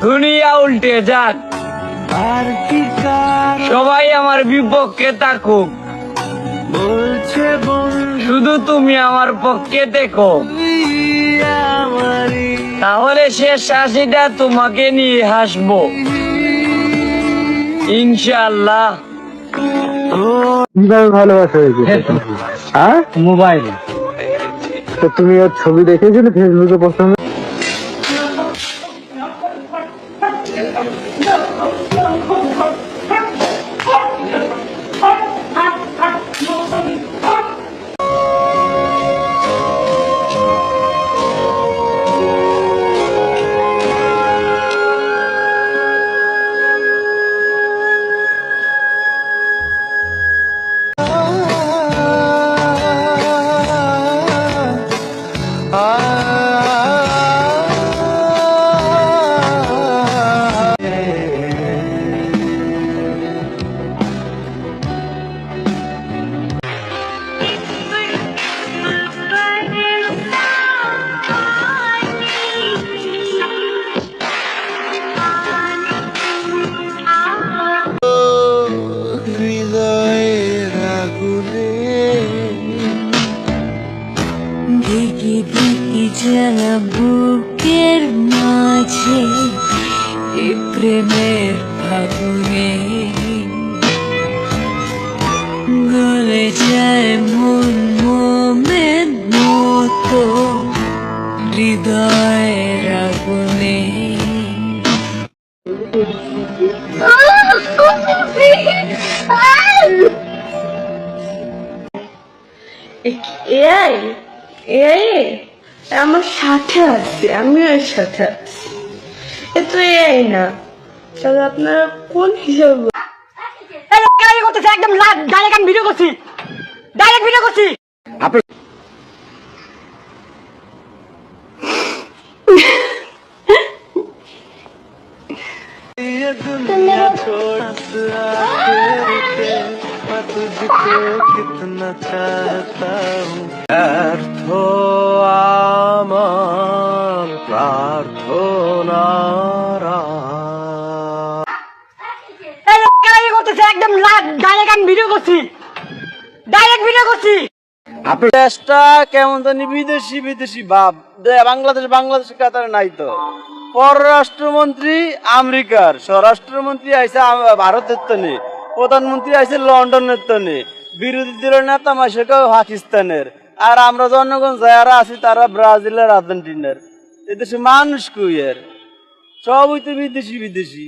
দুনিয়া উল্টে যাক, আর কি সবাই আমার বিপক্ষে থাকুক, বলছে শুধু তুমি আমার পক্ষে দেখো, আমারই তাহলে শেষ হাসিটা তোমাকে নিয়ে হাসবো ইনশাআল্লাহ। কিভাবে ভালোবাসা হয়েছে? হ্যাঁ, মোবাইল তো তুমি ওর ছবি দেখেছিলে ফেসবুকে প্রথমে? হৃদয়ের আগুনে দিকি দিকি জ্বালা বুকের মাঝে এ প্রেমের ফাগুনে গলে যায় মন মোমের মতো হৃদয়ের আগুনে। এআই এআই আমার সাথে আছে, আমিও এর সাথে আছি। এ তো এআই না, তাহলে আপনারা কোন হিসাবে করতেছে? একদম ডাইরেক্ট ভিডিও করছি, ডাইরেক্ট ভিডিও করছি। ये दुनिया छोड़ आके मैं तुझको कितना चाहता हूँ। ব্যর্থ আমার প্রার্থনারা করতেছে? একদম ডাইরেক্ট ভিডিও করছি, ডাইরেক্ট ভিডিও করছি। দেশটা কেমন জানি বিদেশি বিদেশি ভাব, বাংলাদেশ কাতারে নাই তো। পররাষ্ট্রমন্ত্রী আমেরিকার, স্বরাষ্ট্রমন্ত্রী আইসে ভারতের তনে, প্রধানমন্ত্রী আইসে লন্ডনের তনে, বিরোধী দলের নেতা মাসে পাকিস্তানের, আর আমরা জনগণ যারা আছি তারা ব্রাজিলের, আর্জেন্টিনার। এদেশে মানুষ কুইয়ের সবই তো বিদেশি বিদেশি।